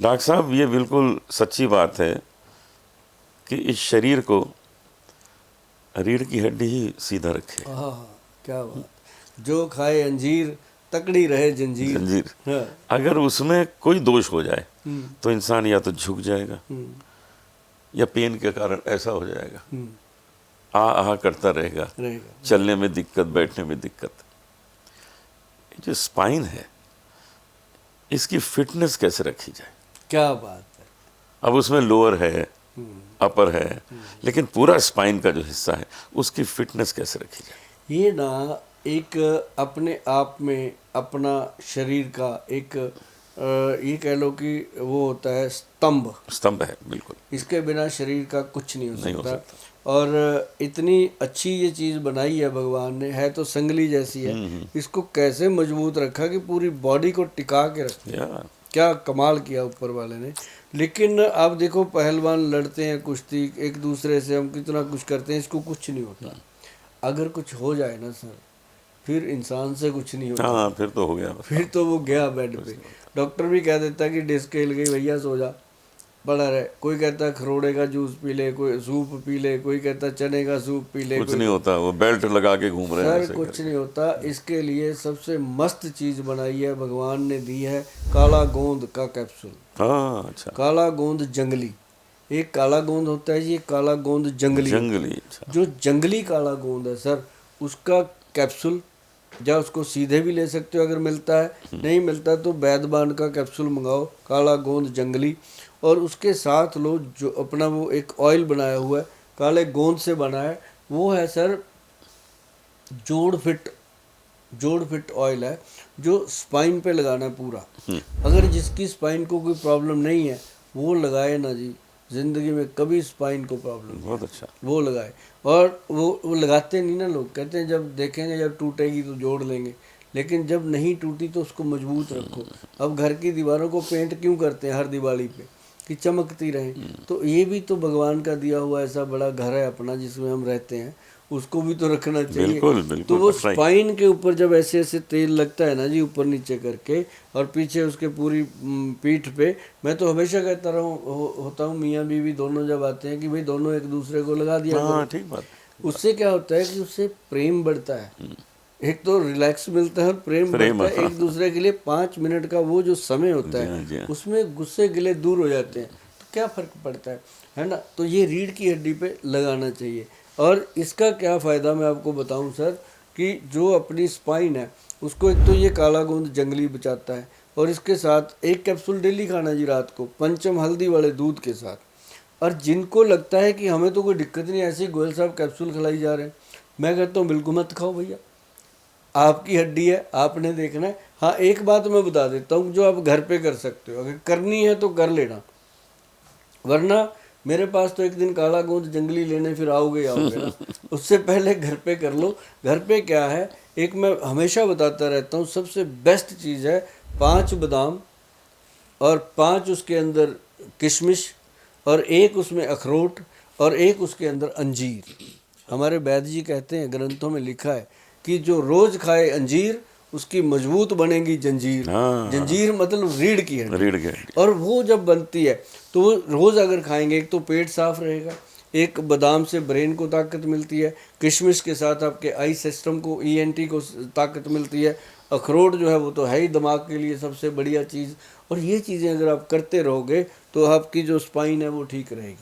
Doctor साहब, ये बिल्कुल सच्ची बात है कि इस शरीर को रीढ़ की हड्डी ही सीधा रखे। हाँ हाँ, क्या बात। जो खाए अंजीर तकड़ी रहे जंजीर। जंजीर। हाँ। अगर उसमें कोई दोष हो जाए हम्म, तो इंसान या तो झुक जाएगा हम्म, या पेन के कारण ऐसा हो जाएगा, हम्म, आ करता रहेगा, रहेगा। चलने में दिक्कत, बैठने में दिक्कत। ये जो स्पाइन है, इसकी फिटनेस कैसे रखी जाए? क्या बात है। अब उसमें लोअर है, हम्म, अपर है, लेकिन पूरा स्पाइन का जो हिस्सा है उसकी फिटनेस कैसे रखी जाए? ये ना एक अपने आप में अपना शरीर का एक ये कह लो कि वो होता है स्तंभ। स्तंभ है, बिल्कुल इसके बिना शरीर का कुछ नहीं हो नहीं हो सकता। सकता। और इतनी अच्छी ये चीज़ बनाई है भगवान ने, है तो संगली जैसी है। इसको कैसे मजबूत रखा कि पूरी बॉडी को टिका के रख दिया। या क्या कमाल किया ऊपर वाले ने। लेकिन आप देखो, पहलवान लड़ते हैं कुश्ती एक दूसरे से, हम कितना कुछ करते हैं, इसको कुछ नहीं होता। अगर कुछ हो जाए ना सर, फिर इंसान से कुछ नहीं होता। हाँ, फिर तो हो गया फिर बताओ। तो वो गया बेड पे। डॉक्टर भी कह देता है कि डिस्क हिल गई भैया, सो जा, पड़ा रहे। कोई कहता है खरोड़े का जूस पी ले, कोई सूप पी ले, कोई कहता है चने का सूप पी ले, कुछ कोई। नहीं होता, वो बेल्ट लगा के घूम रहे हैं सर ऐसे कुछ करके। नहीं होता। इसके लिए सबसे मस्त चीज़ बनाई है भगवान ने, दी है काला गोंद का कैप्सूल। हाँ, अच्छा। काला गोंद जंगली। एक काला गोंद होता है जी, एक काला गोंद जंगली होता जंगली, है। अच्छा। जो जंगली काला गोंद है सर, उसका कैप्सूल, या उसको सीधे भी ले सकते हो अगर मिलता है, नहीं मिलता तो वैद्यबान का कैप्सूल मंगाओ, काला गोंद जंगली। और उसके साथ लो जो अपना वो एक ऑयल बनाया हुआ है, काले गोंद से बना है, वो है सर जोड़ फिट। जोड़ फिट ऑयल है, जो स्पाइन पे लगाना है पूरा। अगर जिसकी स्पाइन को कोई प्रॉब्लम नहीं है वो लगाए ना जी, जिंदगी में कभी स्पाइन को प्रॉब्लम नहीं बहुत आती। अच्छा। वो लगाए। और वो लगाते नहीं ना लोग, कहते हैं जब देखेंगे, जब टूटेगी तो जोड़ लेंगे। लेकिन जब नहीं टूटी तो उसको मजबूत रखो। अब घर की दीवारों को पेंट क्यों करते हैं हर दिवाली पे, कि चमकती रहे। तो ये भी तो भगवान का दिया हुआ ऐसा बड़ा घर है अपना जिसमें हम रहते हैं, उसको भी तो रखना चाहिए। बिल्कुल तो बिल्कुल, वो पटराई। स्पाइन के ऊपर जब ऐसे ऐसे तेल लगता है ना जी, ऊपर नीचे करके, और पीछे उसके पूरी पीठ पे, मैं तो हमेशा कहता रहा होता हूँ, मियाँ बीवी दोनों जब आते हैं, कि भाई दोनों एक दूसरे को लगा दिया हाँ, करो। ठीक बात। उससे क्या होता है कि उससे प्रेम बढ़ता है। एक तो रिलैक्स मिलता है और प्रेम प्रेम, बढ़ता है हाँ। एक दूसरे के लिए। 5 मिनट का वो जो समय होता जी है, हाँ, जी हाँ। उसमें गुस्से गिले दूर हो जाते हैं। तो क्या फ़र्क पड़ता है ना। तो ये रीढ़ की हड्डी पे लगाना चाहिए। और इसका क्या फ़ायदा मैं आपको बताऊं सर, कि जो अपनी स्पाइन है उसको, एक तो ये काला गोंद जंगली बचाता है, और इसके साथ एक कैप्सूल डेली खाना जी रात को, पंचम हल्दी वाले दूध के साथ। और जिनको लगता है कि हमें तो कोई दिक्कत नहीं, ऐसे ही गोयल साहब कैप्सूल खिलाई जा रहे हैं, मैं कहता हूँ बिल्कुल मत खाओ भैया, आपकी हड्डी है, आपने देखना है। हाँ, एक बात मैं बता देता हूँ जो आप घर पे कर सकते हो, अगर करनी है तो कर लेना, वरना मेरे पास तो एक दिन काला गोंद जंगली लेने फिर आओगे आओगे ना। उससे पहले घर पे कर लो। घर पे क्या है, एक मैं हमेशा बताता रहता हूँ, सबसे बेस्ट चीज़ है 5 बादाम, और 5 उसके अंदर किशमिश, और एक उसमें अखरोट, और एक उसके अंदर अंजीर। हमारे वैद्य जी कहते हैं, ग्रंथों में लिखा है कि जो रोज खाए अंजीर, उसकी मजबूत बनेगी जंजीर। हाँ, जंजीर मतलब रीढ़ की हड्डी। रीढ़ की हड्डी। और वो जब बनती है तो वो रोज़ अगर खाएंगे, एक तो पेट साफ रहेगा, एक बादाम से ब्रेन को ताकत मिलती है, किशमिश के साथ आपके आई सिस्टम को, ईएनटी को ताकत मिलती है, अखरोट जो है वो तो है ही दिमाग के लिए सबसे बढ़िया चीज़। और ये चीज़ें अगर आप करते रहोगे तो आपकी जो स्पाइन है वो ठीक रहेगी।